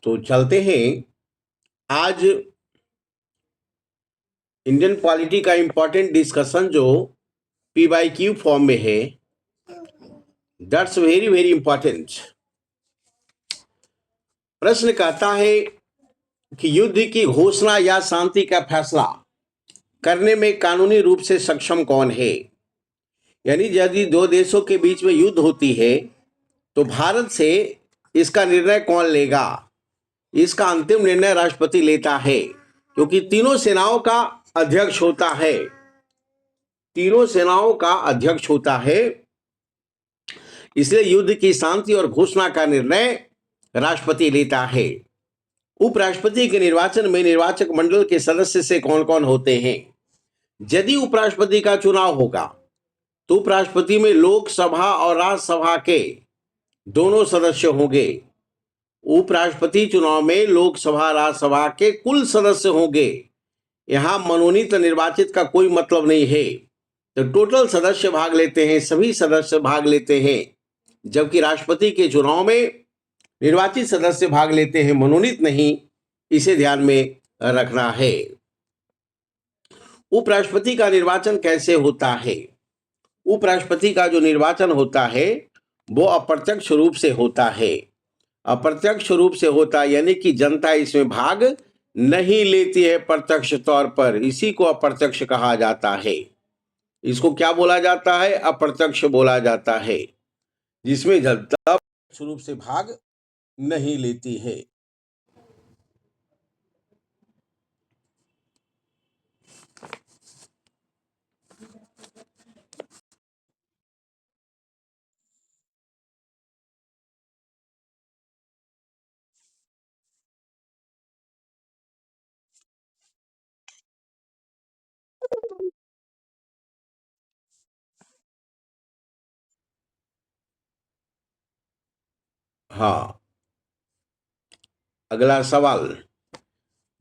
तो चलते हैं। आज इंडियन पॉलिटी का इंपॉर्टेंट डिस्कशन जो पी बाई क्यू फॉर्म में है, दैट्स वेरी वेरी इंपॉर्टेंट। प्रश्न कहता है कि युद्ध की घोषणा या शांति का फैसला करने में कानूनी रूप से सक्षम कौन है। यानी यदि दो देशों के बीच में युद्ध होती है तो भारत से इसका निर्णय कौन लेगा। इसका अंतिम निर्णय राष्ट्रपति लेता है, क्योंकि तीनों सेनाओं का अध्यक्ष होता है। तीनों सेनाओं का अध्यक्ष होता है, इसलिए युद्ध की शांति और घोषणा का निर्णय राष्ट्रपति लेता है। उपराष्ट्रपति के निर्वाचन में निर्वाचक मंडल के सदस्य से कौन कौन होते हैं। यदि उपराष्ट्रपति का चुनाव होगा तो उपराष्ट्रपति में लोकसभा और राज्यसभा के दोनों सदस्य होंगे। उपराष्ट्रपति चुनाव में लोकसभा राज्यसभा के कुल सदस्य होंगे। यहां मनोनीत निर्वाचित का कोई मतलब नहीं है। तो टोटल सदस्य भाग लेते हैं, सभी सदस्य भाग लेते हैं, जबकि राष्ट्रपति के चुनाव में निर्वाचित सदस्य भाग लेते हैं, मनोनीत नहीं। इसे ध्यान में रखना है। उपराष्ट्रपति का निर्वाचन कैसे होता है। उपराष्ट्रपति का जो निर्वाचन होता है वो अप्रत्यक्ष रूप से होता है। अप्रत्यक्ष रूप से होता है, यानी कि जनता इसमें भाग नहीं लेती है प्रत्यक्ष तौर पर। इसी को अप्रत्यक्ष कहा जाता है। इसको क्या बोला जाता है, अप्रत्यक्ष बोला जाता है, जिसमें जनता प्रत्यक्ष रूप से भाग नहीं लेती है। हाँ, अगला सवाल।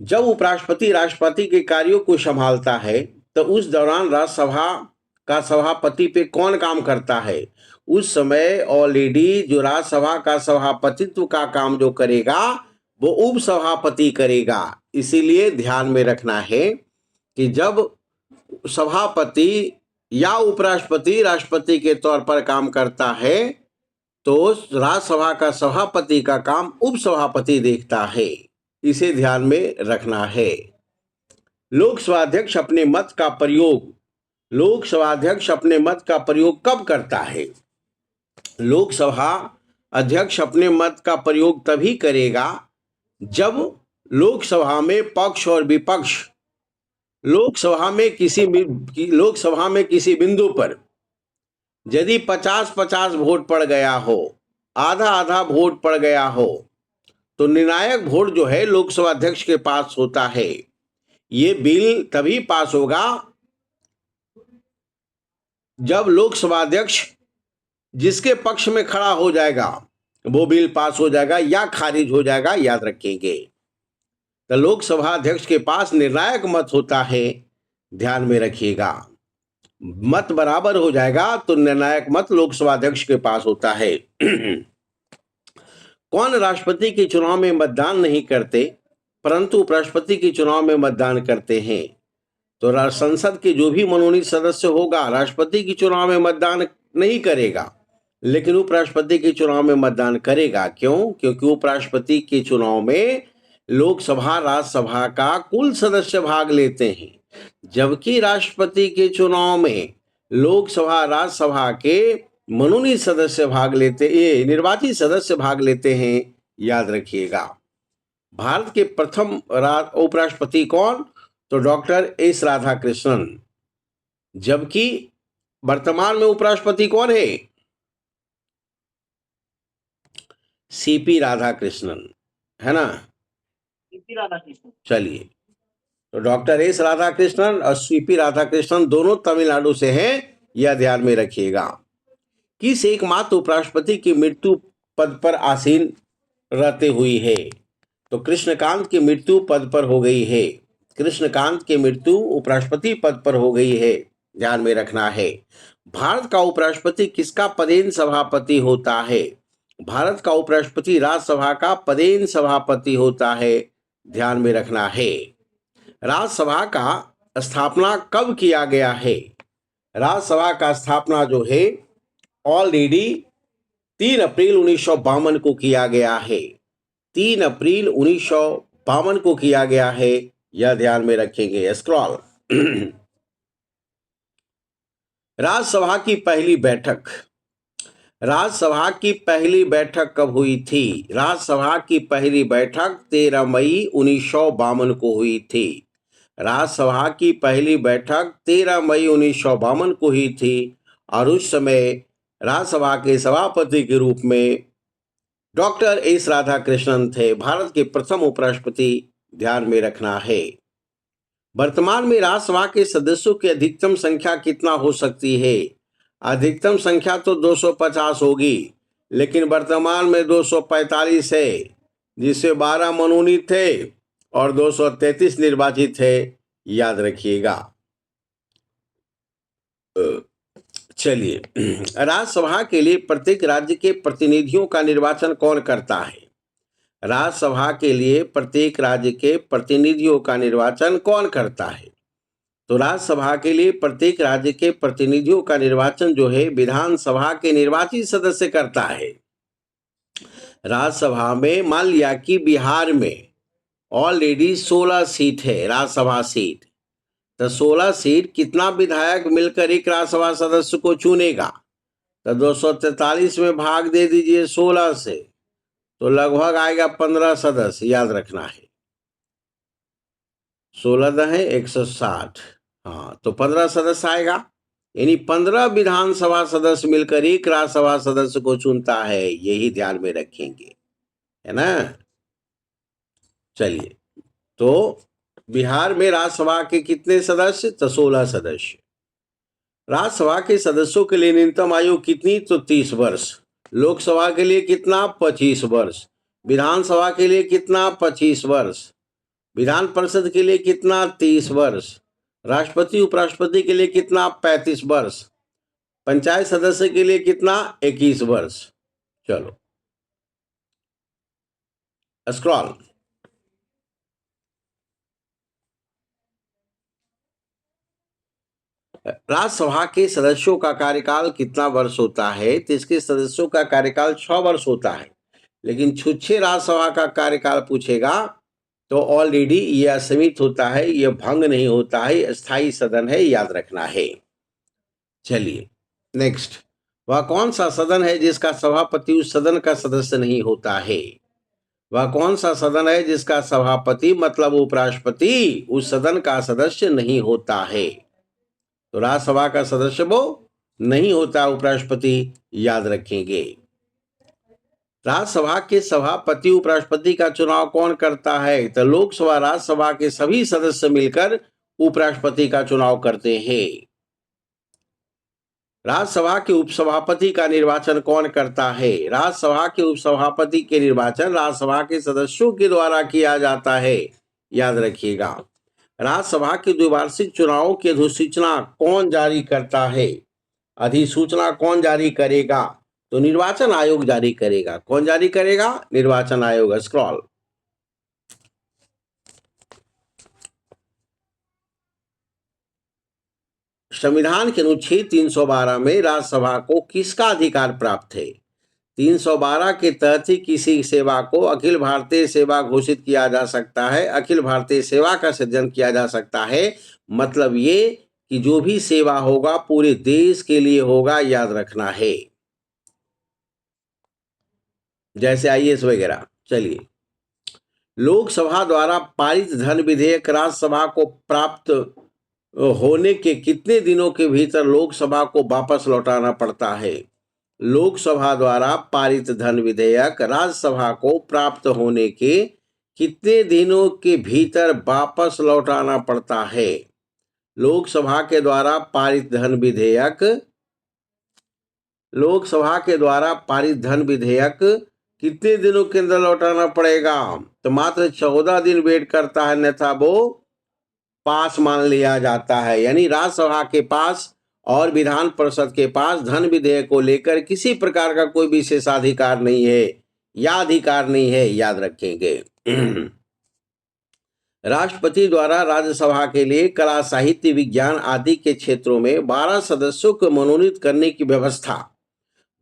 जब उपराष्ट्रपति राष्ट्रपति के कार्यों को संभालता है तो उस दौरान राज्यसभा का सभापति पे कौन काम करता है। उस समय ऑलरेडी जो राज्यसभा का सभापतित्व का काम जो करेगा वो उपसभापति करेगा। इसीलिए ध्यान में रखना है कि जब सभापति या उपराष्ट्रपति राष्ट्रपति के तौर पर काम करता है तो राज्यसभा का सभापति का काम उपसभापति देखता है। इसे ध्यान में रखना है। लोकसभा अध्यक्ष अपने मत का प्रयोग कब करता है। लोकसभा अध्यक्ष अपने मत का प्रयोग तभी करेगा जब लोकसभा में पक्ष और विपक्ष लोकसभा में किसी बिंदु पर यदि 50-50 वोट पड़ गया हो, आधा आधा वोट पड़ गया हो, तो निर्णायक वोट जो है लोकसभा अध्यक्ष के पास होता है। ये बिल तभी पास होगा जब लोकसभा अध्यक्ष जिसके पक्ष में खड़ा हो जाएगा वो बिल पास हो जाएगा या खारिज हो जाएगा, याद रखेंगे। तो लोकसभा अध्यक्ष के पास निर्णायक मत होता है, ध्यान में रखिएगा। मत बराबर हो जाएगा तो निर्णायक मत लोकसभा अध्यक्ष के पास होता है। कौन राष्ट्रपति के चुनाव में मतदान नहीं करते परंतु उपराष्ट्रपति के चुनाव में मतदान करते हैं। तो संसद के जो भी मनोनीत सदस्य होगा राष्ट्रपति के चुनाव में मतदान नहीं करेगा, लेकिन उपराष्ट्रपति के चुनाव में मतदान करेगा। क्यों? क्योंकि उपराष्ट्रपति के चुनाव में लोकसभा राज्यसभा का कुल सदस्य भाग लेते हैं, जबकि राष्ट्रपति के चुनाव में लोकसभा राज्यसभा के मनोनीत सदस्य भाग लेते, ये निर्वाचित सदस्य भाग लेते हैं, याद रखिएगा। भारत के प्रथम उपराष्ट्रपति कौन? तो डॉक्टर एस राधाकृष्णन। जबकि वर्तमान में उपराष्ट्रपति कौन है? सीपी राधाकृष्णन, है ना? सीपी राधाकृष्णन। चलिए, तो डॉक्टर एस राधाकृष्णन और सीपी राधाकृष्णन दोनों तमिलनाडु से हैं, यह ध्यान में रखिएगा। किस एकमात्र उपराष्ट्रपति की मृत्यु पद पर आसीन रहते हुई है? तो कृष्णकांत की मृत्यु पद पर हो गई है। कृष्णकांत की मृत्यु उपराष्ट्रपति पद पर हो गई है, ध्यान में रखना है। भारत का उपराष्ट्रपति किसका पदेन सभापति होता है? भारत का उपराष्ट्रपति राज्यसभा का पदेन सभापति होता है, ध्यान में रखना है। राज्यसभा का स्थापना कब किया गया है? राज्यसभा का स्थापना जो है ऑलरेडी 3 अप्रैल 1952 को किया गया है। 3 अप्रैल 1952 को किया गया है, यह ध्यान में रखेंगे। स्क्रॉल। राज्यसभा की पहली बैठक, राज्यसभा की पहली बैठक कब हुई थी? राज्यसभा की पहली बैठक 13 मई 1952 को हुई थी। राज्यसभा की पहली बैठक 13 मई 1952 को हुई थी और उस समय राज्यसभा के सभापति के रूप में डॉक्टर एस राधाकृष्णन थे, भारत के प्रथम उपराष्ट्रपति, ध्यान में रखना है। वर्तमान में राज्यसभा के सदस्यों की अधिकतम संख्या कितना हो सकती है? अधिकतम संख्या तो 250 होगी, लेकिन वर्तमान में 245 है, जिससे 12 मनोनीत थे और 233 निर्वाचित है, याद रखिएगा। चलिए, राज्यसभा के लिए प्रत्येक राज्य के प्रतिनिधियों का निर्वाचन कौन करता है? राज्यसभा के लिए प्रत्येक राज्य के प्रतिनिधियों का निर्वाचन कौन करता है? तो राज्यसभा के लिए प्रत्येक राज्य के प्रतिनिधियों का निर्वाचन जो है विधानसभा के निर्वाचित सदस्य करता है। राज्यसभा में मान लिया कि बिहार में ऑलरेडी 16 सीट है राज्यसभा सीट, तो 16 सीट कितना विधायक मिलकर एक राज्यसभा सदस्य को चुनेगा? तो 243 में भाग दे दीजिए 16 से, तो लगभग आएगा 15 सदस्य, याद रखना है। 16 है 160, हाँ, तो 15 सदस्य आएगा, यानी 15 विधानसभा सदस्य मिलकर एक राज्यसभा सदस्य को चुनता है, यही ध्यान में रखेंगे, है ना। चलिए, तो बिहार में राज्यसभा के कितने सदस्य? तो 16 सदस्य। राज्यसभा के सदस्यों के लिए न्यूनतम आयु कितनी? तो 30 वर्ष। लोकसभा के लिए कितना? 25 वर्ष। विधानसभा के लिए कितना? 25 वर्ष। विधान परिषद के लिए कितना? 30 वर्ष। राष्ट्रपति उपराष्ट्रपति के लिए कितना? 35 वर्ष। पंचायत सदस्य के लिए कितना? 21 वर्ष। चलो स्क्रॉल। राज्यसभा के सदस्यों का कार्यकाल कितना वर्ष होता है? तो इसके सदस्यों का कार्यकाल 6 वर्ष होता है, लेकिन छुच्छे राज्यसभा का कार्यकाल पूछेगा तो ऑलरेडी यह असीमित होता है, यह भंग नहीं होता है, स्थायी सदन है, याद रखना है। चलिए नेक्स्ट, वह कौन सा सदन है जिसका सभापति उस सदन का सदस्य नहीं होता है? वह कौन सा सदन है जिसका सभापति मतलब उपराष्ट्रपति उस सदन का सदस्य नहीं होता है? तो राज्यसभा का सदस्य वो नहीं होता, उपराष्ट्रपति, याद रखेंगे। राज्यसभा के सभापति उपराष्ट्रपति का चुनाव कौन करता है? तो लोकसभा राज्यसभा के सभी सदस्य मिलकर उपराष्ट्रपति का चुनाव करते हैं। राज्यसभा के उपसभापति का निर्वाचन कौन करता है? राज्यसभा के उपसभापति के निर्वाचन राज्यसभा के सदस्यों के द्वारा किया जाता है, याद रखिएगा। राज्यसभा के द्विवार्षिक चुनावों की अधिसूचना कौन जारी करता है? अधिसूचना कौन जारी करेगा? तो निर्वाचन आयोग जारी करेगा। कौन जारी करेगा? निर्वाचन आयोग। स्क्रॉल। संविधान के अनुच्छेद 312 में राज्यसभा को किसका अधिकार प्राप्त है? 312 के तहत ही किसी सेवा को अखिल भारतीय सेवा घोषित किया जा सकता है, अखिल भारतीय सेवा का सृजन किया जा सकता है। मतलब ये कि जो भी सेवा होगा पूरे देश के लिए होगा, याद रखना है, जैसे आईएएस वगैरह। चलिए, लोकसभा द्वारा पारित धन विधेयक राज्यसभा को प्राप्त होने के कितने दिनों के भीतर लोकसभा को वापस लौटाना पड़ता है? लोकसभा द्वारा पारित धन विधेयक राज्यसभा को प्राप्त होने के कितने दिनों के भीतर वापस लौटाना पड़ता है? लोकसभा के द्वारा पारित धन विधेयक, लोकसभा के द्वारा पारित धन विधेयक कितने दिनों के अंदर लौटाना पड़ेगा? तो मात्र 14 दिन वेट करता है, अन्यथा वो पास मान लिया जाता है। यानी राज्यसभा के पास और विधान परिषद के पास धन विधेयक को लेकर किसी प्रकार का कोई विशेषाधिकार नहीं है या अधिकार नहीं है, याद रखेंगे। राष्ट्रपति द्वारा राज्यसभा के लिए कला, साहित्य, विज्ञान आदि के क्षेत्रों में 12 सदस्यों को मनोनीत करने की व्यवस्था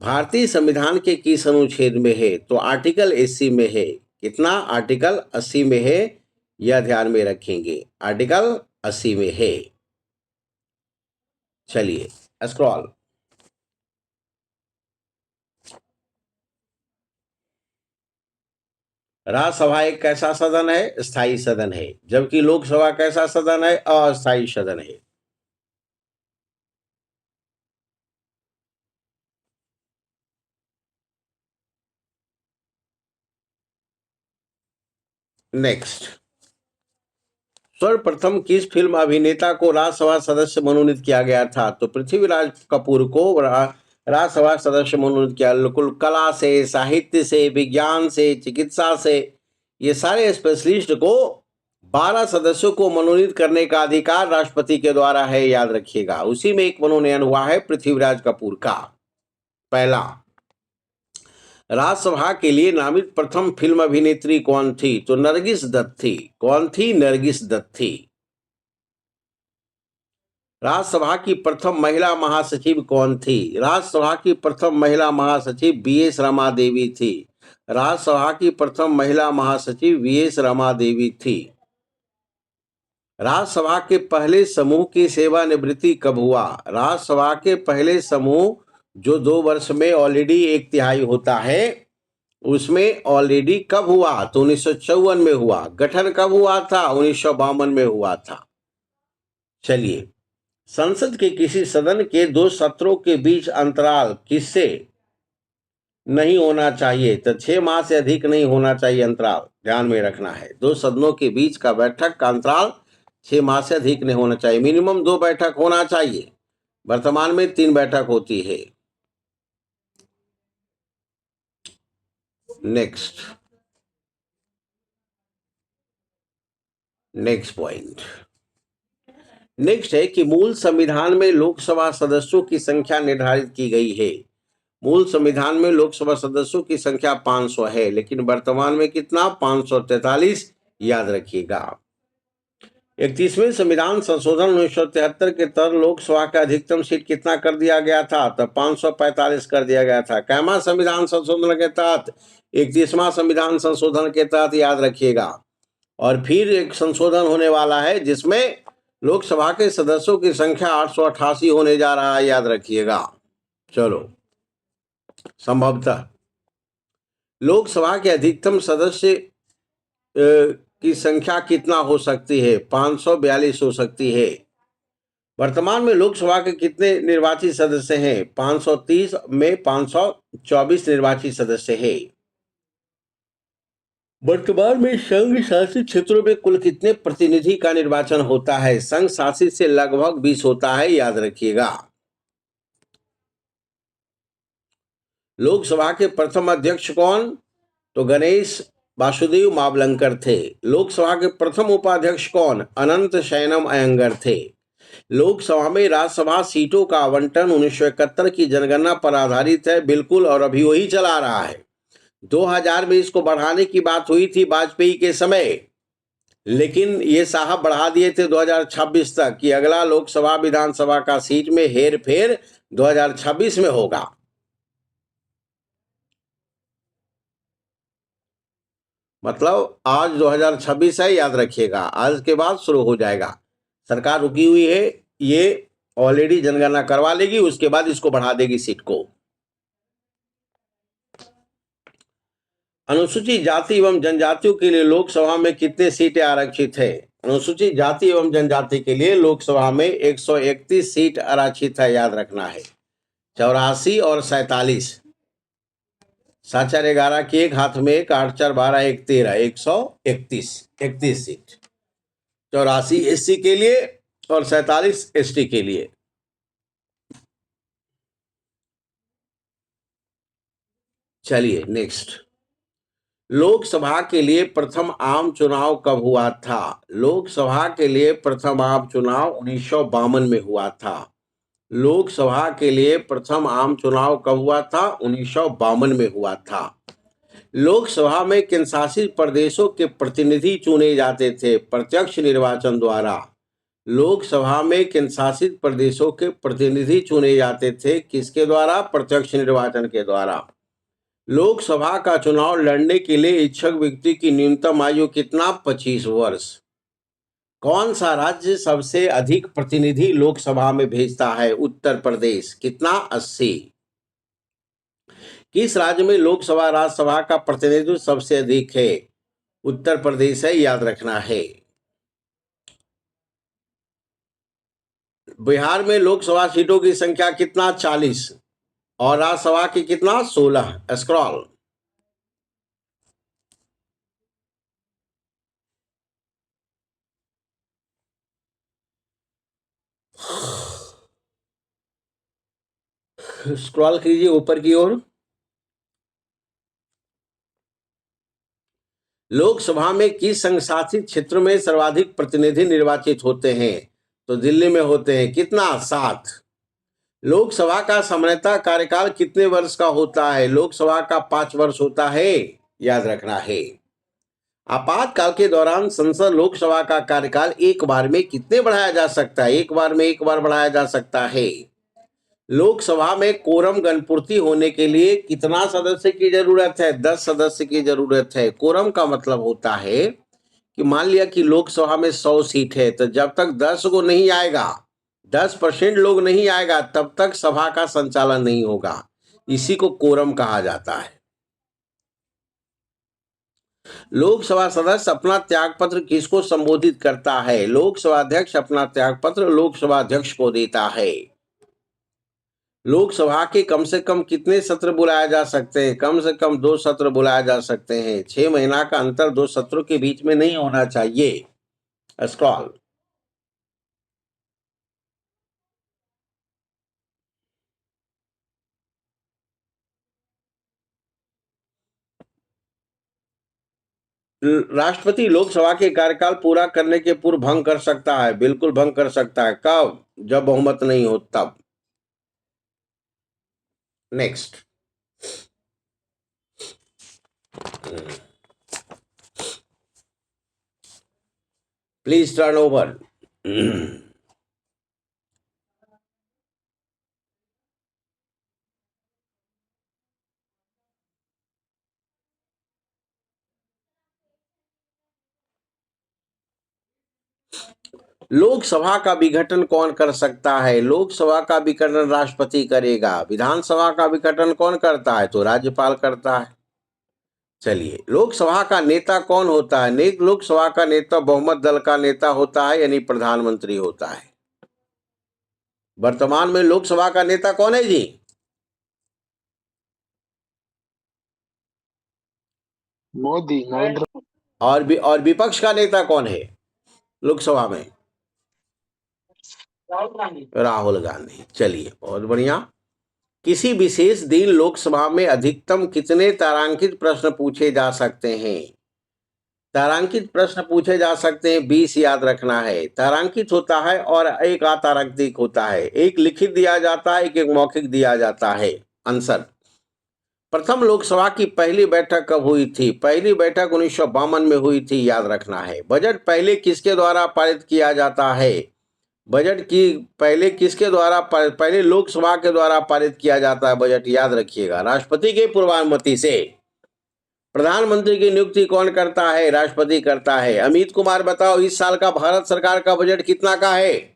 भारतीय संविधान के किस अनुच्छेद में है? तो आर्टिकल 80 में है। कितना? आर्टिकल 80 में है, यह ध्यान में रखेंगे, आर्टिकल 80 में है। चलिए स्क्रॉल। राज्यसभा एक कैसा सदन है? स्थायी सदन है, जबकि लोकसभा कैसा सदन है? अस्थायी सदन है। नेक्स्ट, सर्वप्रथम किस फिल्म अभिनेता को राज्यसभा सदस्य मनोनीत किया गया था? तो पृथ्वीराज कपूर को राज्यसभा सदस्य मनोनीत किया। बिल्कुल, कला से, साहित्य से, विज्ञान से, चिकित्सा से, ये सारे स्पेशलिस्ट को 12 सदस्यों को मनोनीत करने का अधिकार राष्ट्रपति के द्वारा है, याद रखिएगा। उसी में एक मनोनयन हुआ है पृथ्वीराज कपूर का। पहला, राज्यसभा के लिए नामित प्रथम फिल्म अभिनेत्री कौन थी? तो नरगिस दत्त थी। कौन थी? नरगिस दत्त थी। राज्यसभा की प्रथम महिला महासचिव कौन थी? राज्यसभा की प्रथम महिला महासचिव बीएस रमा देवी थी। राज्यसभा की प्रथम महिला महासचिव बीएस रमा देवी थी। राज्यसभा के पहले समूह की सेवानिवृत्ति कब हुआ? राज्यसभा के पहले समूह जो 2 वर्ष में ऑलरेडी 1/3 होता है, उसमें ऑलरेडी कब हुआ? तो 1954 में हुआ। गठन कब हुआ था? 1952 में हुआ था। चलिए, संसद के किसी सदन के 2 सत्रों के बीच अंतराल किससे नहीं होना चाहिए? तो 6 माह से अधिक नहीं होना चाहिए अंतराल, ध्यान में रखना है। 2 सदनों के बीच का बैठक का अंतराल 6 माह से अधिक नहीं होना चाहिए। मिनिमम 2 बैठक होना चाहिए। वर्तमान में 3 बैठक होती है। नेक्स्ट पॉइंट, नेक्स्ट है कि मूल संविधान में लोकसभा सदस्यों की संख्या निर्धारित की गई है। मूल संविधान में लोकसभा सदस्यों की संख्या 500 है, लेकिन वर्तमान में कितना? 543, याद रखिएगा। 31वें संविधान संशोधन 1973 के तहत लोकसभा का अधिकतम सीट कितना कर दिया गया था? तो 545 कर दिया गया था। कैमा संविधान संशोधन के तहत? 31वां संविधान संशोधन के तहत, याद रखिएगा। और फिर एक संशोधन होने वाला है जिसमें लोकसभा के सदस्यों की संख्या 888 होने जा रहा है, याद रखिएगा। चलो, संभवतः लोकसभा के अधिकतम सदस्य की संख्या कितना हो सकती है? 542 हो सकती है। वर्तमान में लोकसभा के कितने निर्वाचित सदस्य हैं? 530 में 524 निर्वाचित सदस्य हैं। वर्तमान में संघ शासित क्षेत्रों में कुल कितने प्रतिनिधि का निर्वाचन होता है? संघ शासित से लगभग 20 होता है, याद रखिएगा। लोकसभा के प्रथम अध्यक्ष कौन? तो गणेश वासुदेव मावलंकर थे। लोकसभा के प्रथम उपाध्यक्ष कौन? अनंत शयनम अयंगर थे। लोकसभा में राज्यसभा सीटों का आवंटन 1971 की जनगणना पर आधारित है, बिल्कुल, और अभी वही चला रहा है। 2000 में इसको बढ़ाने की बात हुई थी वाजपेयी के समय, लेकिन ये साहब बढ़ा दिए थे 2026 तक कि अगला लोकसभा विधानसभा का सीट में हेर फेर 2026 में होगा। मतलब आज 2026 है, याद रखिएगा। आज के बाद शुरू हो जाएगा। सरकार रुकी हुई है, ये ऑलरेडी जनगणना करवा लेगी, उसके बाद इसको बढ़ा देगी सीट को। अनुसूचित जाति एवं जनजातियों के लिए लोकसभा में कितने सीटें आरक्षित है? अनुसूचित जाति एवं जनजाति के लिए लोकसभा में 131 सीट आरक्षित है, याद रखना है। 84 और 47, 7-4-11 की एक, हाथ में एक, 8-4-12 1 13, 131 सीट। 84 एससी के लिए और 47 एसटी के लिए। चलिए नेक्स्ट, लोकसभा के लिए प्रथम आम चुनाव कब हुआ था? लोकसभा के लिए प्रथम आम चुनाव 1952 में हुआ था। लोकसभा के लिए प्रथम आम चुनाव कब हुआ था? 1952 में हुआ था। लोकसभा में किन शासित प्रदेशों के प्रतिनिधि चुने जाते थे? प्रत्यक्ष निर्वाचन द्वारा। लोकसभा में किन शासित प्रदेशों के प्रतिनिधि चुने जाते थे? किसके द्वारा? प्रत्यक्ष निर्वाचन के द्वारा। लोकसभा का चुनाव लड़ने के लिए इच्छुक व्यक्ति की न्यूनतम आयु कितना? 25 वर्ष। कौन सा राज्य सबसे अधिक प्रतिनिधि लोकसभा में भेजता है? उत्तर प्रदेश। कितना? 80। किस राज्य में लोकसभा राज्यसभा का प्रतिनिधित्व सबसे अधिक है? उत्तर प्रदेश है, याद रखना है। बिहार में लोकसभा सीटों की संख्या कितना? 40 और राज्यसभा की कितना? 16। स्क्रॉल। स्क्रॉल कीजिए ऊपर की ओर। लोकसभा में किस संघ शासित क्षेत्र में सर्वाधिक प्रतिनिधि निर्वाचित होते हैं? तो दिल्ली में होते हैं। कितना? 7। लोकसभा का सामान्यतः कार्यकाल कितने वर्ष का होता है? लोकसभा का 5 वर्ष होता है, याद रखना है। आपातकाल के दौरान संसद लोकसभा का कार्यकाल एक बार में कितने बढ़ाया जा सकता है? एक बार में एक बार बढ़ाया जा सकता है। लोकसभा में कोरम गणपूर्ति होने के लिए कितना सदस्य की जरूरत है? 10 सदस्य की जरूरत है। कोरम का मतलब होता है कि मान लिया कि लोकसभा में 100 सीट है, तो जब तक 10 को नहीं आएगा, 10% लोग नहीं आएगा, तब तक सभा का संचालन नहीं होगा। इसी को कोरम कहा जाता है। लोकसभा सदस्य अपना त्यागपत्र किसको संबोधित करता है? लोकसभा अध्यक्ष अपना त्यागपत्र लोकसभा अध्यक्ष को देता है। लोकसभा के कम से कम कितने सत्र बुलाए जा सकते हैं? कम से कम 2 सत्र बुलाए जा सकते हैं। 6 महीना का अंतर 2 सत्रों के बीच में नहीं होना चाहिए। स्क्रॉल। राष्ट्रपति लोकसभा के कार्यकाल पूरा करने के पूर्व भंग कर सकता है। बिल्कुल भंग कर सकता है। कब? जब बहुमत नहीं हो तब। Next. Please turn over. Lok Sabha का विघटन कौन कर सकता है? लोकसभा का विघटन राष्ट्रपति करेगा। विधानसभा का विघटन कौन करता है? तो राज्यपाल करता है। चलिए, लोकसभा का नेता कौन होता है? लोकसभा का नेता बहुमत दल का नेता होता है, यानी प्रधानमंत्री होता है। वर्तमान में लोकसभा का नेता कौन है जी? मोदी, नरेंद्र। और विपक्ष का नेता कौन है लोकसभा में? राहुल गांधी। चलिए, बहुत बढ़िया। किसी विशेष दिन लोकसभा में अधिकतम कितने तारांकित प्रश्न पूछे जा सकते हैं? तारांकित प्रश्न पूछे जा सकते हैं 20, याद रखना है। तारांकित होता है और एक अतारांकित होता है। एक लिखित दिया जाता है, एक मौखिक दिया जाता है। आंसर। प्रथम लोकसभा की पहली बैठक कब हुई थी? पहली बैठक 1952 में हुई थी, याद रखना है। बजट पहले किसके द्वारा पारित किया जाता है? बजट की पहले किसके द्वारा? पहले लोकसभा के द्वारा पारित किया जाता है बजट, याद रखिएगा। राष्ट्रपति के पूर्वानुमति से। प्रधानमंत्री की नियुक्ति कौन करता है? राष्ट्रपति करता है। अमित कुमार बताओ, इस साल का भारत सरकार का बजट कितना का है?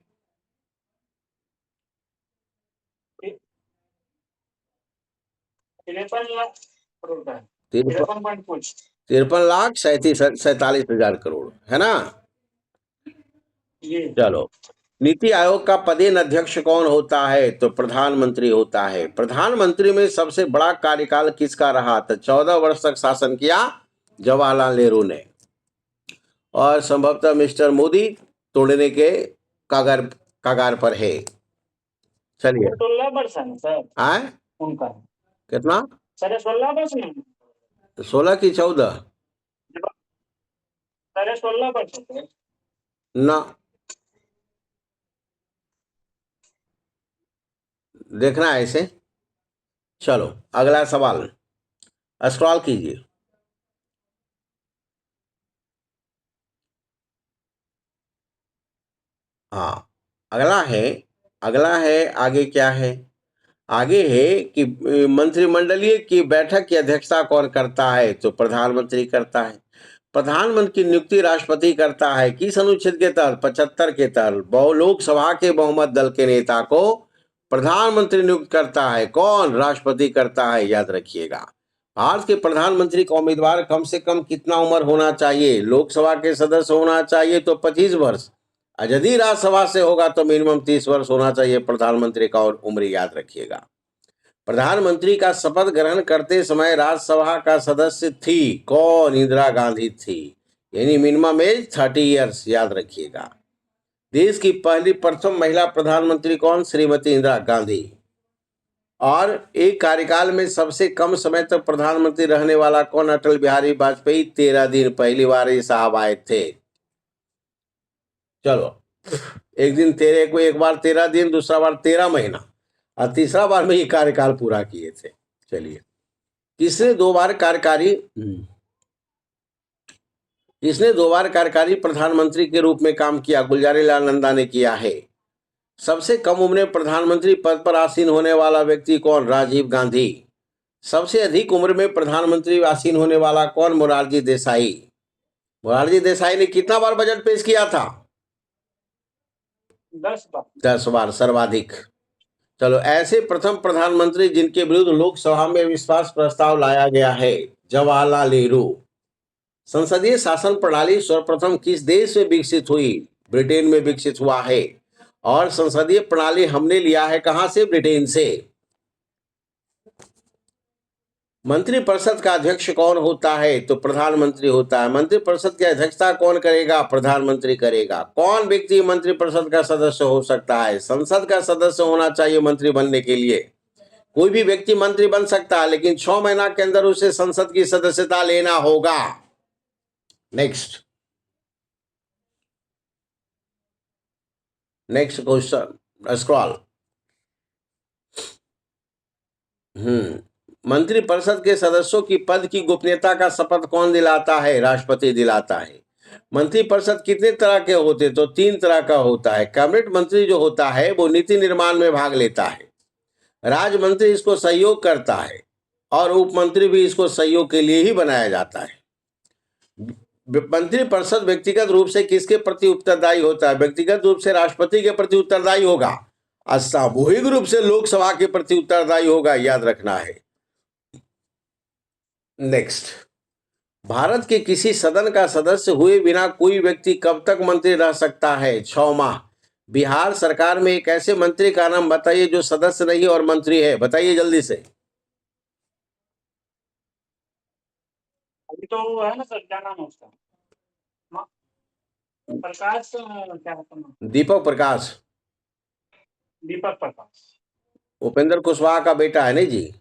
53,47,हजार करोड़ है ना? चलो, नीति आयोग का पदेन अध्यक्ष कौन होता है? तो प्रधानमंत्री होता है। प्रधानमंत्री में सबसे बड़ा कार्यकाल किसका रहा? तो 14 वर्ष तक शासन किया जवाहरलाल नेहरू ने। और संभवतः मिस्टर मोदी तोड़ने के कगार पर है। चलिए। 16 वर्ष है सर आए उनका। कितना? साढ़े 16 वर्ष में 16 की 14? साढ़े 16 वर्ष होते हैं। ना, देखना है इसे। चलो अगला सवाल स्क्रॉल कीजिए। हाँ, अगला है आगे क्या है? आगे है कि मंत्रिमंडलीय की बैठक की अध्यक्षता कौन करता है? तो प्रधानमंत्री करता है। प्रधानमंत्री की नियुक्ति राष्ट्रपति करता है। किस अनुच्छेद के तहत? 75 के तहत। लोकसभा के बहुमत दल के नेता को प्रधानमंत्री नियुक्त करता है। कौन? राष्ट्रपति करता है, याद रखिएगा। भारत के प्रधानमंत्री का उम्मीदवार कम से कम कितना उम्र होना चाहिए? लोकसभा के सदस्य होना चाहिए तो 25 वर्ष, और यदि राज्यसभा से होगा तो मिनिमम 30 वर्ष होना चाहिए प्रधानमंत्री का, और उम्र याद रखिएगा। प्रधानमंत्री का शपथ ग्रहण करते समय राज्यसभा का सदस्य थी कौन? इंदिरा गांधी थी, यानी मिनिमम एज 30 ईयर्स, याद रखिएगा। देश की पहली प्रथम महिला प्रधानमंत्री कौन? श्रीमती इंदिरा गांधी। और एक कार्यकाल में सबसे कम समय तक प्रधानमंत्री रहने वाला कौन? अटल बिहारी वाजपेयी, 13 दिन पहली बार ये साहब आए थे। चलो, एक बार 13 दिन, दूसरा बार 13 महीना, और तीसरा बार में ये कार्यकाल पूरा किए थे। चलिए, किसने दो बार कार्यकारी प्रधानमंत्री के रूप में काम किया? गुलजारीलाल नंदा ने किया है। सबसे कम उम्र में प्रधानमंत्री पद पर आसीन होने वाला व्यक्ति कौन? राजीव गांधी। सबसे अधिक उम्र में प्रधानमंत्री आसीन होने वाला कौन? मोरारजी देसाई। मोरारजी देसाई ने कितना बार बजट पेश किया था? 10 बार। 10 बार, सर्वाधिक। चलो, ऐसे प्रथम प्रधानमंत्री जिनके विरुद्ध लोकसभा में विश्वास प्रस्ताव लाया गया है? जवाहरलाल नेहरू। संसदीय शासन प्रणाली सर्वप्रथम किस देश में विकसित हुई? ब्रिटेन में विकसित हुआ है। और संसदीय प्रणाली हमने लिया है कहां से? ब्रिटेन से। मंत्रिपरिषद का अध्यक्ष कौन होता है? तो प्रधानमंत्री होता है। मंत्रिपरिषद की अध्यक्षता कौन करेगा? प्रधानमंत्री करेगा। कौन व्यक्ति मंत्रिपरिषद का सदस्य हो सकता है? संसद का सदस्य होना चाहिए मंत्री बनने के लिए। कोई भी व्यक्ति मंत्री बन सकता है, लेकिन 6 महीना के अंदर उसे संसद की सदस्यता लेना होगा। Next question, scroll. मंत्रिपरिषद के सदस्यों की पद की गोपनीयता का शपथ कौन दिलाता है? राष्ट्रपति दिलाता है। मंत्रिपरिषद कितने तरह के होते? तो 3 तरह का होता है। कैबिनेट मंत्री जो होता है वो नीति निर्माण में भाग लेता है। राज्य मंत्री इसको सहयोग करता है, और उप मंत्री भी इसको सहयोग के लिए ही बनाया जाता है। मंत्रिपरिषद व्यक्तिगत रूप से किसके प्रति उत्तरदायी होता है? व्यक्तिगत रूप से राष्ट्रपति के प्रति उत्तरदायी होगा, और सामूहिक रूप से लोकसभा के प्रति उत्तरदायी होगा, याद रखना है। नेक्स्ट, भारत के किसी सदन का सदस्य हुए बिना कोई व्यक्ति कब तक मंत्री रह सकता है? 6 माह। बिहार सरकार में एक ऐसे मंत्री का नाम बताइए जो सदस्य नहीं और मंत्री है, बताइए जल्दी से। अभी तो है ना सर, क्या नाम है उसका? प्रकाश, क्या नाम? दीपक प्रकाश। दीपक प्रकाश। उपेंद्र कुशवाहा का बेटा है नहीं जी?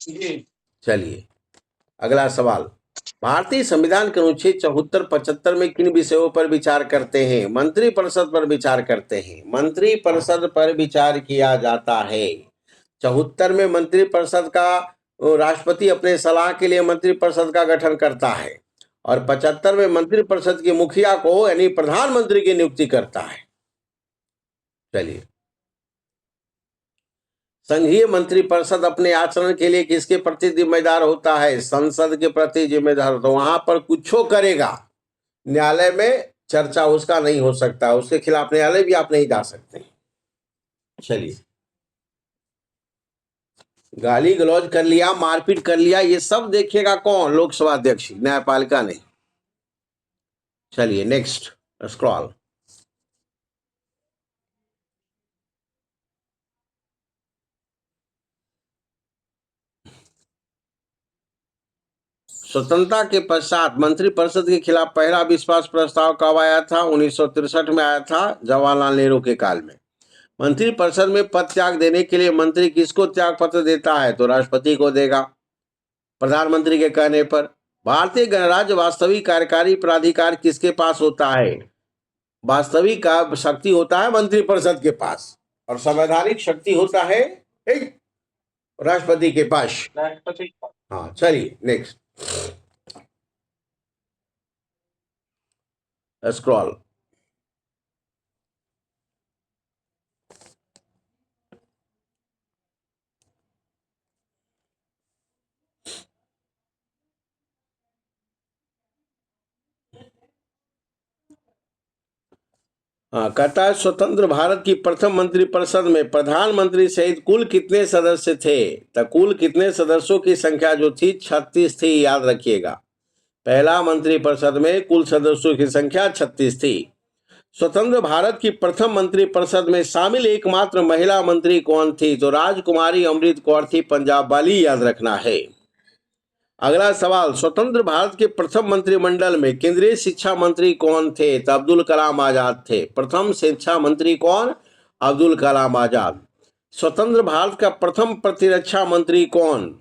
जी। चलिए, अगला सवाल। भारतीय संविधान के अनुच्छेद 74, 75 में किन विषयों पर विचार करते हैं? मंत्रिपरिषद पर विचार करते हैं। मंत्रिपरिषद पर विचार किया जाता है। 74 में मंत्रिपरिषद का राष्ट्रपति अपने सलाह के लिए मंत्रिपरिषद का गठन करता है, और 75 में मंत्रिपरिषद के मुखिया को यानी प्रधानमंत्री की नियुक्ति करता है। चलिए, संघीय मंत्रिपरिषद अपने आचरण के लिए किसके प्रति जिम्मेदार होता है? संसद के प्रति जिम्मेदार। तो वहां पर कुछो करेगा, न्यायालय में चर्चा उसका नहीं हो सकता, उसके खिलाफ न्यायालय भी आप नहीं जा सकते। चलिए, गाली गलौज कर लिया, मारपीट कर लिया, ये सब देखेगा कौन? लोकसभा अध्यक्ष, न्यायपालिका नहीं। चलिए, नेक्स्ट स्क्रॉल। स्वतंत्रता के पश्चात मंत्रिपरिषद के खिलाफ पहला विश्वास प्रस्ताव कब आया था? 1963 में आया था, जवाहरलाल नेहरू के काल में। मंत्रिपरिषद में पद त्याग देने के लिए मंत्री किसको त्याग पत्र देता है? तो राष्ट्रपति को देगा, प्रधानमंत्री के कहने पर। भारतीय गणराज्य वास्तविक कार्यकारी प्राधिकार किसके पास होता है? वास्तविक का शक्ति होता है मंत्रिपरिषद के पास, और संवैधानिक शक्ति होता है एक राष्ट्रपति के पास। राष्ट्रपति। हाँ, चलिए नेक्स्ट स्क्रॉल। हाँ, कहता है स्वतंत्र भारत की प्रथम मंत्रिपरिषद में प्रधानमंत्री सहित कुल कितने सदस्य थे? तो कुल कितने सदस्यों की संख्या जो थी 36 थी, याद रखिएगा। पहला मंत्रिपरिषद में कुल सदस्यों की संख्या 36 थी। स्वतंत्र भारत की प्रथम मंत्रिपरिषद में शामिल एकमात्र महिला मंत्री कौन थी? तो राजकुमारी अमृत कौर थी, पंजाब वाली, याद रखना है। अगला सवाल, स्वतंत्र भारत के प्रथम मंत्रिमंडल में केंद्रीय शिक्षा मंत्री कौन थे? तो अब्दुल कलाम आजाद थे। प्रथम शिक्षा मंत्री कौन? अब्दुल कलाम आजाद। स्वतंत्र भारत का प्रथम प्रतिरक्षा मंत्री कौन?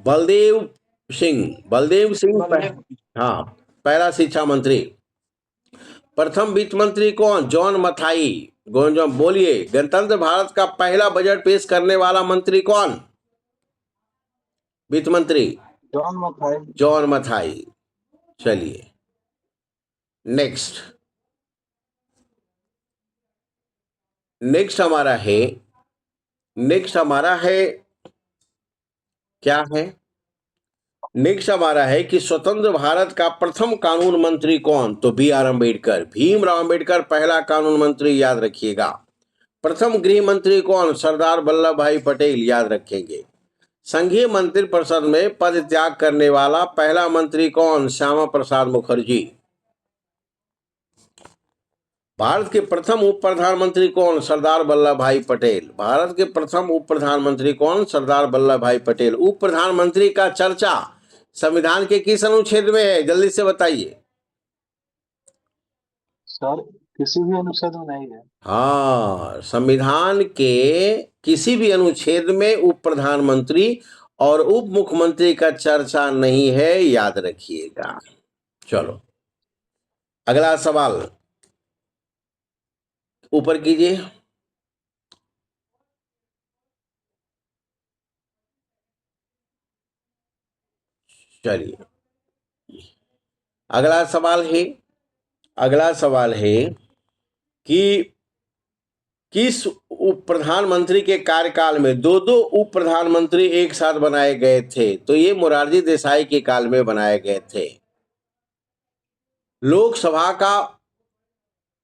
बलदेव सिंह। बलदेव सिंह हाँ, पहला शिक्षा मंत्री। प्रथम वित्त मंत्री कौन? जॉन मथाई। बोलिए, गणतंत्र भारत का पहला बजट पेश करने वाला मंत्री कौन? वित्त मंत्री जॉन मथाई। जॉन मथाई। चलिए नेक्स्ट हमारा है क्या है? नेक्स्ट हमारा है कि स्वतंत्र भारत का प्रथम कानून मंत्री कौन? तो बी आर अम्बेडकर, भीमराव अम्बेडकर पहला कानून मंत्री, याद रखिएगा। प्रथम गृह मंत्री कौन? सरदार वल्लभ भाई पटेल, याद रखेंगे। संघीय मंत्रिपरिषद में पद त्याग करने वाला पहला मंत्री कौन? श्यामा प्रसाद मुखर्जी। भारत के प्रथम उप प्रधानमंत्री कौन? सरदार वल्लभ भाई पटेल। भारत के प्रथम उप प्रधानमंत्री कौन? सरदार वल्लभ भाई पटेल। उप प्रधानमंत्री का चर्चा संविधान के किस अनुच्छेद में है? जल्दी से बताइए। सर, किसी भी अनुच्छेद में नहीं है। हाँ, संविधान के किसी भी अनुच्छेद में उप प्रधानमंत्री और उप मुख्यमंत्री का चर्चा नहीं है, याद रखिएगा। चलो अगला सवाल ऊपर कीजिए। चलिए अगला सवाल है कि किस उप प्रधानमंत्री के कार्यकाल में दो उप प्रधानमंत्री एक साथ बनाए गए थे? तो ये मोरारजी देसाई के काल में बनाए गए थे। लोकसभा का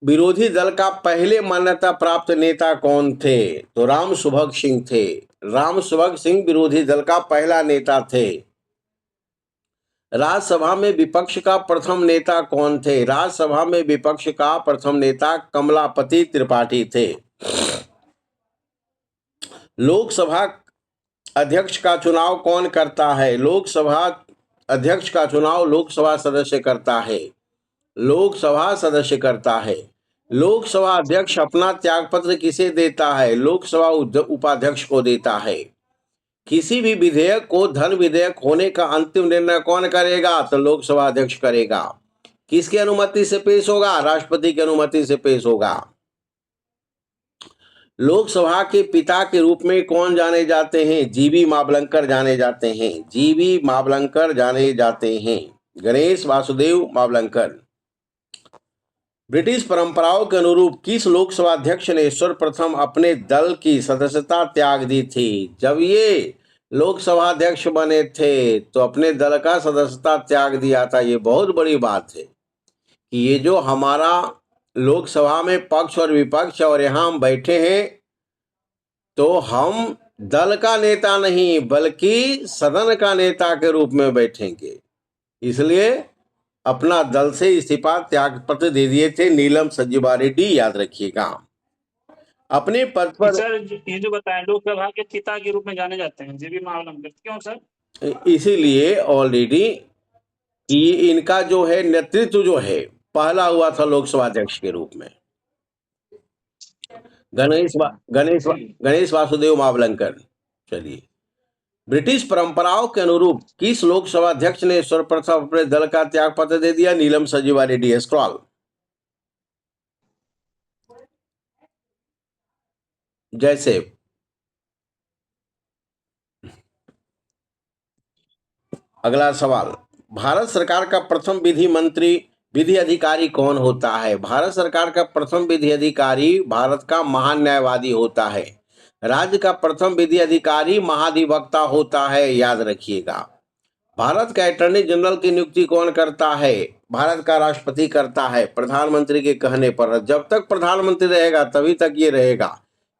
विरोधी दल का पहले मान्यता प्राप्त नेता कौन थे? तो राम सुभग सिंह थे। राम सुभग सिंह विरोधी दल का पहला नेता थे। राज्यसभा में विपक्ष का प्रथम नेता कौन थे? राज्यसभा में विपक्ष का प्रथम नेता कमलापति त्रिपाठी थे। लोकसभा अध्यक्ष का चुनाव कौन करता है? लोकसभा अध्यक्ष का चुनाव लोकसभा सदस्य करता है। लोकसभा सदस्य करता है। लोकसभा अध्यक्ष अपना त्यागपत्र किसे देता है? लोकसभा उपाध्यक्ष को देता है। किसी भी विधेयक को धन विधेयक होने का अंतिम निर्णय कौन करेगा? तो लोकसभा अध्यक्ष करेगा। किसकी अनुमति से पेश होगा? राष्ट्रपति की अनुमति से पेश होगा। लोकसभा के पिता के रूप में कौन जाने जाते हैं? जीवी मावलंकर जाने जाते हैं। जीवी मावलंकर जाने जाते हैं। गणेश वासुदेव मावलंकर। ब्रिटिश परंपराओं के अनुरूप किस लोकसभा अध्यक्ष ने सर्वप्रथम अपने दल की सदस्यता त्याग दी थी? जब ये लोकसभा अध्यक्ष बने थे तो अपने दल का सदस्यता त्याग दिया था। ये बहुत बड़ी बात है कि ये जो हमारा लोकसभा में पक्ष और विपक्ष और यहाँ हम बैठे हैं तो हम दल का नेता नहीं बल्कि सदन का नेता के रूप में बैठेंगे। इसलिए अपना दल से इस्तीफा त्याग पत्र दे दिए थे नीलम संजीवा रेड्डी, याद रखिएगा। अपने पद पर सर ये जो बताएं लोकसभा के पिता के रूप में जाने जाते हैं जीवी मावलंकर, क्यों सर? इसीलिए ऑलरेडी कि इनका जो है नेतृत्व जो है पहला हुआ था लोकसभा अध्यक्ष के रूप में। गणेश वासुदेव मावलंकर। चलिए, ब्रिटिश परंपराओं के अनुरूप किस लोकसभा अध्यक्ष ने सर्वप्रथम अपने दल का त्यागपत्र दे दिया? नीलम संजीवा रेड्डी। स्क्रॉल। जैसे अगला सवाल, भारत सरकार का प्रथम विधि अधिकारी कौन होता है? भारत सरकार का प्रथम विधि अधिकारी भारत का महान न्यायवादी होता है। राज्य का प्रथम विधि अधिकारी महाधिवक्ता होता है, याद रखिएगा। भारत का अटॉर्नी जनरल की नियुक्ति कौन करता है? भारत का राष्ट्रपति करता है, प्रधानमंत्री के कहने पर। जब तक प्रधानमंत्री रहेगा तभी तक ये रहेगा,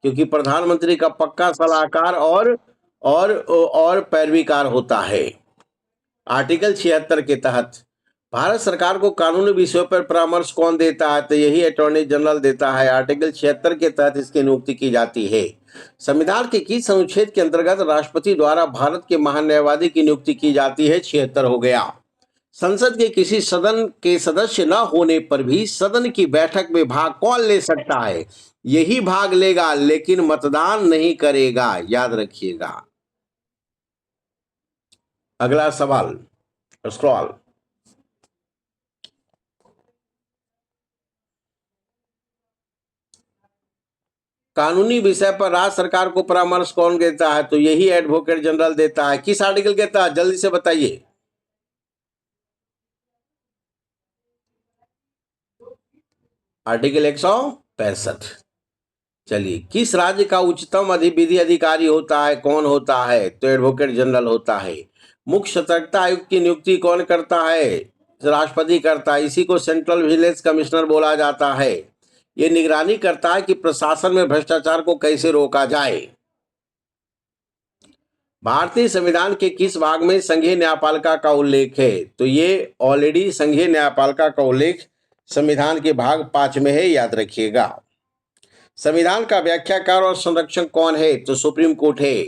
क्योंकि प्रधानमंत्री का पक्का सलाहकार और पैरवीकार होता है। आर्टिकल 76 के तहत भारत सरकार को कानूनी विषयों पर परामर्श कौन देता है? तो यही अटॉर्नी जनरल देता है। आर्टिकल 76 के तहत इसकी नियुक्ति की जाती है। संविधान के किस अनुच्छेद के अंतर्गत राष्ट्रपति द्वारा भारत के महान न्यायवादी की नियुक्ति की जाती है? 76 हो गया। संसद के किसी सदन के सदस्य न होने पर भी सदन की बैठक में भाग कौन ले सकता है? यही भाग लेगा, लेकिन मतदान नहीं करेगा, याद रखिएगा। अगला सवाल, स्क्रॉल। कानूनी विषय पर राज्य सरकार को परामर्श कौन देता है? तो यही एडवोकेट जनरल देता है। किस आर्टिकल के तहत? जल्दी से बताइए। आर्टिकल 165। चलिए, किस राज्य का उच्चतम विधि अधिकारी होता है? कौन होता है? तो एडवोकेट जनरल होता है। मुख्य सतर्कता आयुक्त की नियुक्ति कौन करता है? राष्ट्रपति करता है। इसी को सेंट्रल विजिलेंस कमिश्नर बोला जाता है। ये निगरानी करता है कि प्रशासन में भ्रष्टाचार को कैसे रोका जाए। भारतीय संविधान के किस भाग में संघीय न्यायपालिका का उल्लेख है? तो ये ऑलरेडी संघीय न्यायपालिका का उल्लेख संविधान के भाग 5 में है, याद रखिएगा। संविधान का व्याख्याकार और संरक्षक कौन है? तो सुप्रीम कोर्ट है।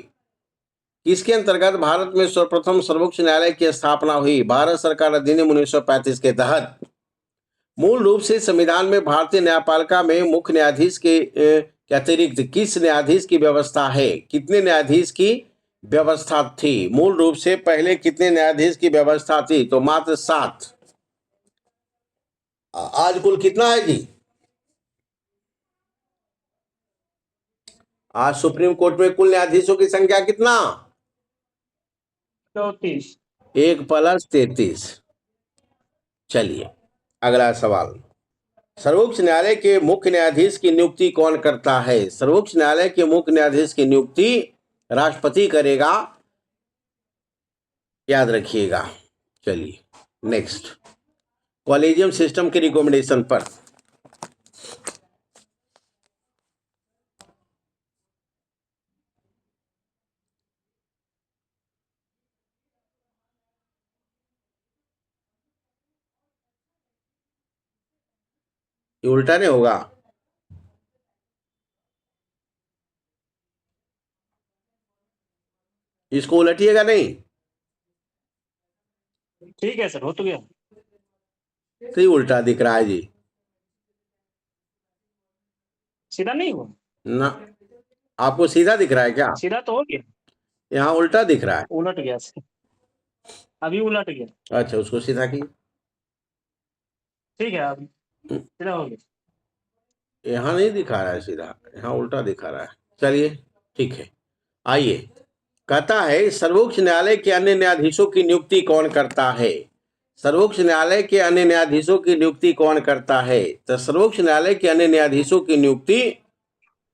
किसके अंतर्गत भारत में सर्वप्रथम सर्वोच्च न्यायालय की स्थापना हुई? भारत सरकार अधिनियम 1935 के तहत। मूल रूप से संविधान में भारतीय न्यायपालिका में मुख्य न्यायाधीश के अतिरिक्त किस न्यायाधीश की व्यवस्था है? कितने न्यायाधीश की व्यवस्था थी? मूल रूप से पहले कितने न्यायाधीश की व्यवस्था थी? तो मात्र 7। आज कुल कितना है जी? आज सुप्रीम कोर्ट में कुल न्यायाधीशों की संख्या कितना? 34। 1 + 33। चलिए, अगला सवाल। सर्वोच्च न्यायालय के मुख्य न्यायाधीश की नियुक्ति कौन करता है? सर्वोच्च न्यायालय के मुख्य न्यायाधीश की नियुक्ति राष्ट्रपति करेगा, याद रखिएगा। चलिए नेक्स्ट, कॉलेजियम सिस्टम के रिकमेंडेशन पर। ये उल्टा नहीं होगा? इसको उलटिएगा नहीं? ठीक है सर, हो तो गया। तो ये उल्टा दिख रहा है जी। सीधा नहीं हुआ? ना, आपको सीधा दिख रहा है क्या? सीधा तो हो गया, यहाँ उल्टा दिख रहा है। उलट गया सर, अभी उलट गया। अच्छा, उसको सीधा कीजिए। ठीक है, अभी सीधा हो गया। यहाँ नहीं दिखा रहा है सीधा, यहाँ उल्टा दिखा रहा है। चलिए ठीक है, आइए। कहता है सर्वोच्च न्यायालय के अन्य न्यायाधीशों की नियुक्ति कौन करता है? सर्वोच्च न्यायालय के अन्य न्यायाधीशों की नियुक्ति कौन करता है? तो सर्वोच्च न्यायालय के अन्य न्यायाधीशों की नियुक्ति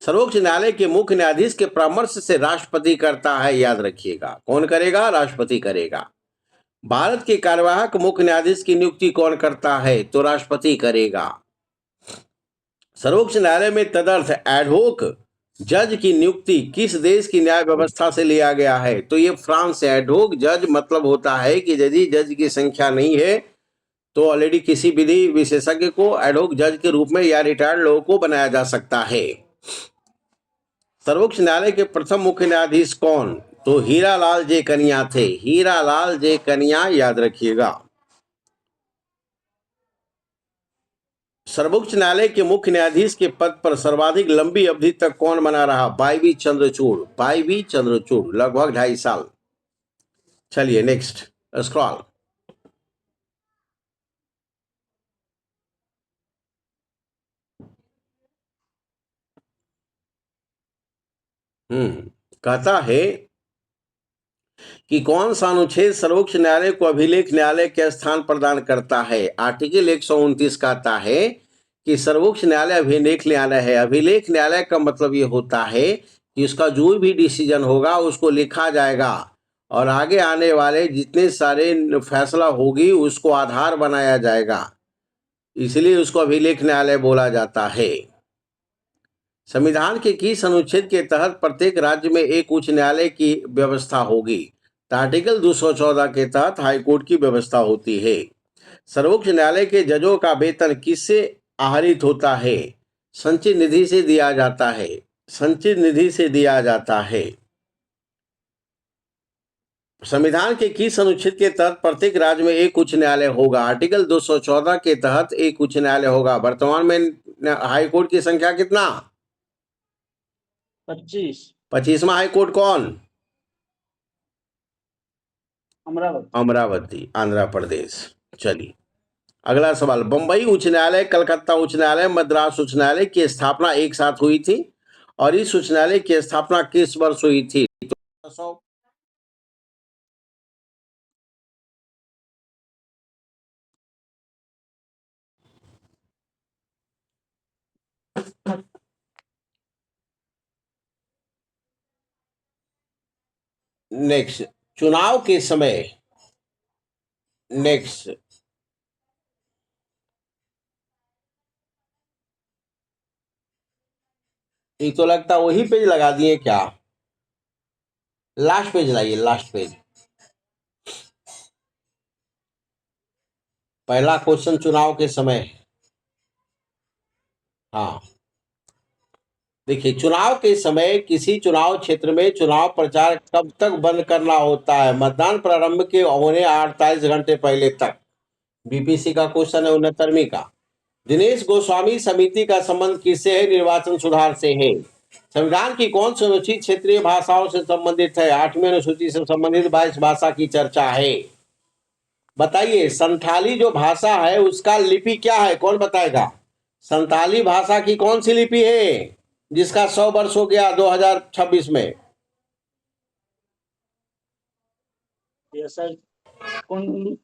सर्वोच्च न्यायालय के मुख्य न्यायाधीश के परामर्श से राष्ट्रपति करता है, याद रखिएगा। कौन करेगा? राष्ट्रपति करेगा। भारत के कार्यवाहक मुख्य न्यायाधीश की नियुक्ति कौन करता है? तो राष्ट्रपति करेगा। सर्वोच्च न्यायालय में तदर्थ एडहोक जज की नियुक्ति किस देश की न्याय व्यवस्था से लिया गया है? तो ये फ्रांस से। एडहोक जज मतलब होता है कि यदि जज की संख्या नहीं है तो ऑलरेडी किसी विधि विशेषज्ञ को एडहोक जज के रूप में या रिटायर्ड लोगों को बनाया जा सकता है। सर्वोच्च न्यायालय के प्रथम मुख्य न्यायाधीश कौन? तो हीरालाल जे कनिया थे। हीरालाल जे कनिया, याद रखिएगा। सर्वोच्च न्यायालय के मुख्य न्यायाधीश के पद पर सर्वाधिक लंबी अवधि तक कौन बना रहा? वाई.बी. चंद्रचूड़। वाई.बी. चंद्रचूड़ लगभग 2.5 साल। चलिए नेक्स्ट, स्क्रॉल। कहता है कि कौन सा अनुच्छेद सर्वोच्च न्यायालय को अभिलेख न्यायालय के स्थान प्रदान करता है। आर्टिकल 129 कहता है कि सर्वोच्च न्यायालय अभिलेख न्यायालय है। अभिलेख न्यायालय का मतलब ये होता है कि उसका जो भी डिसीजन होगा उसको लिखा जाएगा और आगे आने वाले जितने सारे फैसला होगी उसको आधार बनाया जाएगा, इसलिए उसको अभिलेख न्यायालय बोला जाता है। संविधान के किस अनुच्छेद के तहत प्रत्येक राज्य में एक उच्च न्यायालय की व्यवस्था होगी। तो आर्टिकल 214 के तहत हाईकोर्ट की व्यवस्था होती है। सर्वोच्च न्यायालय के जजों का वेतन किससे आहरित होता है। संचित निधि से दिया जाता है। संचित निधि से दिया जाता है। संविधान के किस अनुच्छेद के तहत प्रत्येक राज्य में एक उच्च न्यायालय होगा। आर्टिकल 214 के तहत एक उच्च न्यायालय होगा। वर्तमान में हाईकोर्ट की संख्या कितना? 25। 25वां हाईकोर्ट कौन? अमरावती। अमरावती, आंध्र प्रदेश। चलिए अगला सवाल। बंबई उच्च न्यायालय, कलकत्ता उच्च न्यायालय, मद्रास उच्च न्यायालय की स्थापना एक साथ हुई थी और इस उच्च न्यायालय की स्थापना किस वर्ष हुई थी। तो नेक्स्ट, चुनाव के समय, नेक्स्ट ये तो लगता वही पेज लगा दिए क्या। लास्ट पेज लाइए, लास्ट पेज। पहला क्वेश्चन चुनाव के समय। हाँ देखिए, चुनाव के समय किसी चुनाव क्षेत्र में चुनाव प्रचार कब तक बंद करना होता है। मतदान प्रारंभ के होने 48 घंटे पहले तक। बीपीसी का क्वेश्चन है 69वीं का। दिनेश गोस्वामी समिति का संबंध किससे है। निर्वाचन सुधार से है। संविधान की कौन सी अनुसूची क्षेत्रीय भाषाओं से संबंधित है। 8वीं अनुसूची से संबंधित 22 भाषा की चर्चा है। बताइए, संथाली जो भाषा है उसका लिपि क्या है, कौन बताएगा। संथाली भाषा की कौन सी लिपि है जिसका 100 वर्ष हो गया 2026 में। ये सर कौन?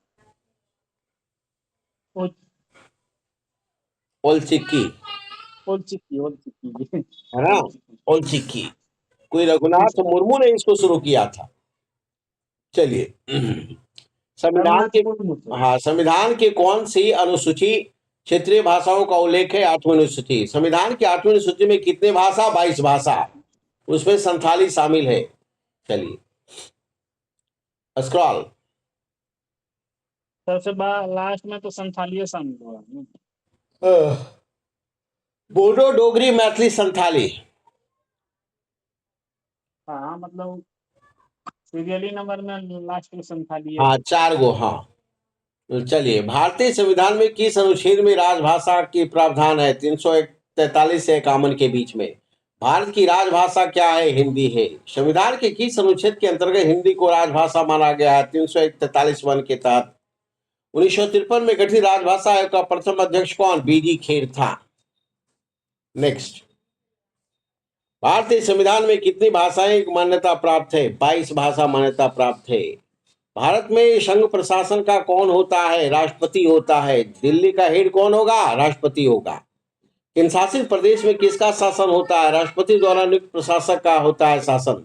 ओलचिक्की ओलचिकी है ना, ओलचिक्की। कोई रघुनाथ मुर्मू ने इसको शुरू किया था। चलिए संविधान के, हाँ, संविधान के कौन सी अनुसूची क्षेत्रीय भाषाओं का उल्लेख है। 8वीं अनुसूची। संविधान की 8वीं अनुसूची में कितने भाषा। 22 भाषा, उसमें संथाली शामिल है। चलिए स्क्रॉल। सबसे लास्ट में तो संथाली शामिल हुआ। बोडो, डोगरी, मैथिली, संथाली। हाँ मतलब सीरियली नंबर में लास्ट में संथाली है। हाँ 4 गो। हाँ चलिए, भारतीय संविधान में किस अनुच्छेद में राजभाषा की प्रावधान है। 343 से 51 के बीच में। भारत की राजभाषा क्या है। हिंदी है। संविधान के किस अनुच्छेद के अंतर्गत हिंदी को राजभाषा माना गया है। 343 के तहत। 1953 में गठित राजभाषा आयोग का प्रथम अध्यक्ष कौन। बीडी खेर था। नेक्स्ट, भारतीय संविधान में कितनी भाषाएं मान्यता प्राप्त है। 22 भाषा मान्यता प्राप्त है। भारत में संघ प्रशासन का कौन होता है। राष्ट्रपति होता है। दिल्ली का हेड कौन होगा। राष्ट्रपति होगा। केंद्र शासित प्रदेश में किसका शासन होता है। राष्ट्रपति द्वारा नियुक्त प्रशासक का होता है शासन।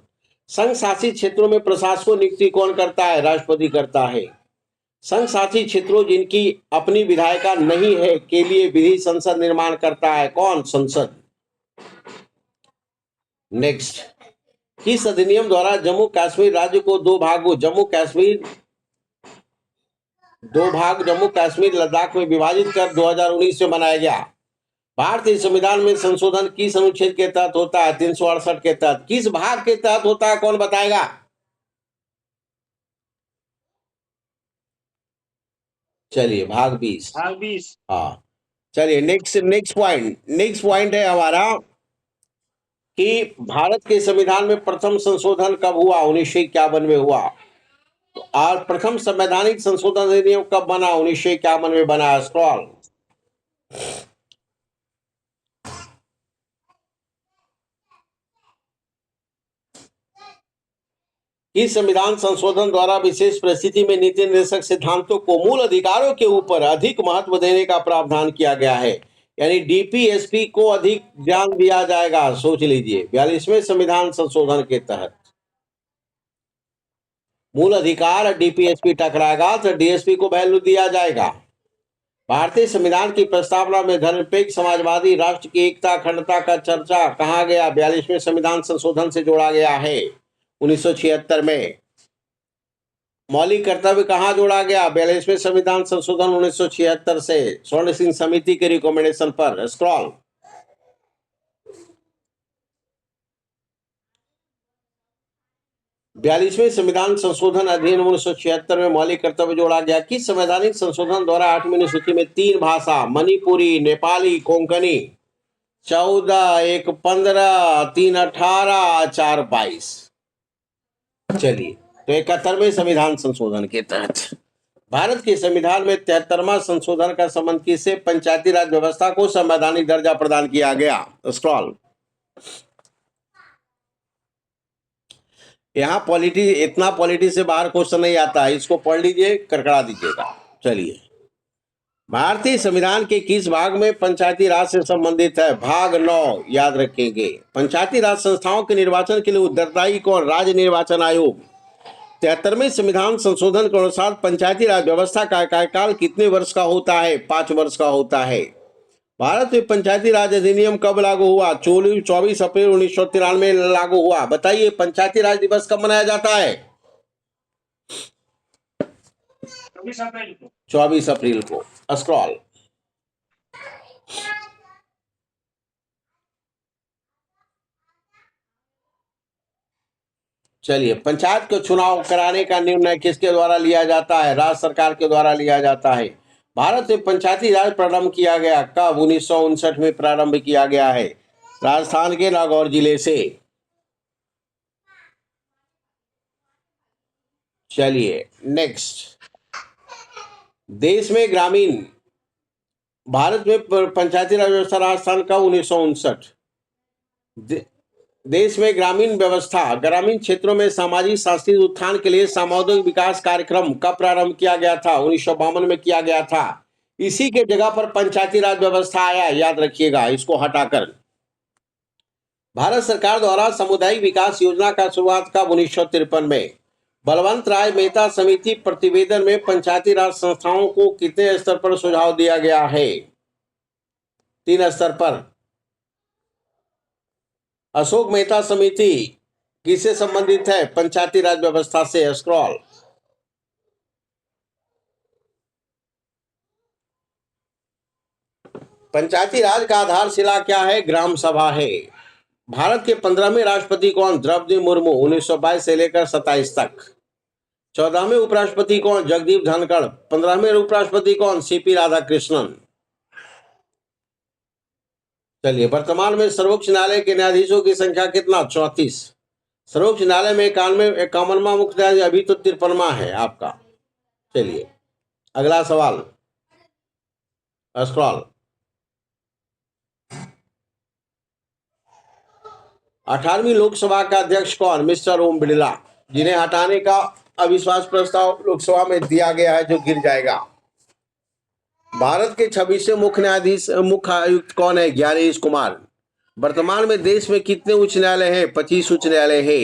संघ शासित क्षेत्रों में प्रशासकों नियुक्ति कौन करता है। राष्ट्रपति करता है। संघ शासित क्षेत्रों जिनकी अपनी विधायिका नहीं है के लिए विधि संसद निर्माण करता है कौन। संसद। नेक्स्ट, किस अधिनियम द्वारा जम्मू कश्मीर राज्य को दो भाग जम्मू कश्मीर लद्दाख में विभाजित कर 2019 में बनाया गया। भारतीय संविधान में संशोधन किस अनुच्छेद के तहत होता है। 368 के तहत। किस भाग के तहत होता है, कौन बताएगा। चलिए भाग 20। हाँ चलिए नेक्स्ट पॉइंट है हमारा कि भारत के संविधान में प्रथम संशोधन कब हुआ। 1951 में हुआ। और प्रथम संवैधानिक संशोधन अधिनियम कब बना। 1951 में बना। स्क्रॉल। कि संविधान संशोधन द्वारा विशेष परिस्थिति में नीति निर्देशक सिद्धांतों को मूल अधिकारों के ऊपर अधिक महत्व देने का प्रावधान किया गया है। यानी डीपीएसपी को अधिक ध्यान दिया जाएगा। सोच लीजिए 42वें संविधान संशोधन के तहत मूल अधिकार डीपीएसपी टकराएगा तो डीएसपी को वैल्यू दिया जाएगा। भारतीय संविधान की प्रस्तावना में धर्मनिरपेक्ष समाजवादी राष्ट्र की एकता अखंडता का चर्चा कहाँ गया? 42वें संविधान संशोधन से जोड़ा गया है 1976 में। मौलिक कर्तव्य कहाँ जोड़ा गया? 42वें संविधान संशोधन 1976 से स्वर्ण सिंह समिति के रिकमेंडेशन पर। स्क्रॉल। बयालीसवें संविधान संशोधन अधिनियम 1976 में मौलिक कर्तव्य जोड़ा गया कि संवैधानिक संशोधन द्वारा 8वीं अनुसूची में 3 भाषा मणिपुरी, नेपाली, कोंकणी 14, 1, 15, 3, 18, 4, 22। चलिए, तो 71वें संविधान संशोधन के तहत भारत के संविधान में 73वां संशोधन का संबंध किससे? पंचायती राज व्यवस्था को संवैधानिक दर्जा प्रदान किया गया। स्क्रॉल। यहाँ पॉलिटी, इतना पॉलिटी से बाहर क्वेश्चन नहीं आता है, इसको पढ़ लीजिए, करकड़ा दीजिएगा। चलिए, भारतीय संविधान के किस भाग में पंचायती राज से संबंधित है? भाग 9 याद रखेंगे। पंचायती राज संस्थाओं के निर्वाचन के लिए उत्तरदायी कौन? राज्य निर्वाचन आयोग। 73वें संविधान संशोधन के अनुसार पंचायती राज व्यवस्था का कार्यकाल कितने वर्ष का होता है? 5 वर्ष का होता है। भारत में पंचायती राज अधिनियम कब लागू हुआ? 24 अप्रैल 1993 में लागू हुआ। बताइए, पंचायती राज दिवस कब मनाया जाता है? 24 अप्रैल को। स्क्रॉल। चलिए, पंचायत के चुनाव कराने का निर्णय किसके द्वारा लिया जाता है? राज्य सरकार के द्वारा लिया जाता है। भारत में पंचायती राज प्रारंभ किया गया कब? 1959 में प्रारंभ किया गया है राजस्थान के नागौर जिले से। चलिए नेक्स्ट, देश में ग्रामीण, भारत में पंचायती राज व्यवस्था राजस्थान का 1959। देश में ग्रामीण व्यवस्था, ग्रामीण क्षेत्रों में सामाजिक सांस्कृतिक उत्थान के लिए सामुदायिक विकास कार्यक्रम कब प्रारंभ किया गया था? 1952 में किया गया था। इसी के जगह पर पंचायती राज व्यवस्था आया, याद रखिएगा इसको हटाकर। भारत सरकार द्वारा सामुदायिक विकास योजना का शुरुआत कब? 1953 में। बलवंत राय मेहता समिति प्रतिवेदन में पंचायती राज संस्थाओं को कितने स्तर पर सुझाव दिया गया है? 3 स्तर पर। अशोक मेहता समिति किससे संबंधित है? पंचायती राज व्यवस्था से। स्क्रॉल। पंचायती राज का आधारशिला क्या है? ग्राम सभा है। भारत के 15वें राष्ट्रपति कौन? द्रौपदी मुर्मू, 1922 से लेकर 27 तक। 14वें उपराष्ट्रपति कौन? जगदीप धनखड़। 15वें उपराष्ट्रपति कौन? सीपी राधाकृष्णन। चलिए, वर्तमान में सर्वोच्च न्यायालय के न्यायाधीशों की संख्या कितना? 34। सर्वोच्च न्यायालय में 51वां मुख्य न्यायाधीश, अभी तो 53वां है आपका। चलिए, अगला सवाल। स्क्रॉल। 18वीं लोकसभा का अध्यक्ष कौन? मिस्टर ओम बिड़ला, जिन्हें हटाने का अविश्वास प्रस्ताव लोकसभा में दिया गया है, जो गिर जाएगा। भारत के 26वें मुख्य आयुक्त कौन है? ज्ञानेश कुमार। वर्तमान में देश में कितने उच्च न्यायालय हैं? 25 उच्च न्यायालय है।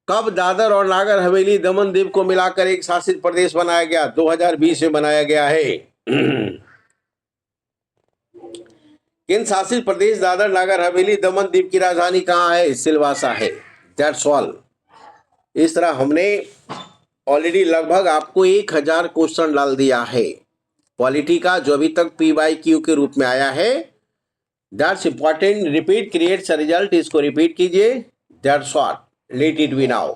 कब दादर और नागर हवेली, दमन दीव को मिलाकर एक शासित प्रदेश बनाया गया? 2020 में बनाया गया है। केंद्र शासित प्रदेश दादर नागर हवेली दमन दीव की राजधानी कहाँ है? सिलवासा है। That's all. इस तरह हमने ऑलरेडी लगभग आपको 1000 क्वेश्चन डाल दिया है पॉलिटी का, जो अभी तक PYQ के रूप में आया है। That's important. Repeat creates a result, इसको रिपीट कीजिए। That's what, let it be now.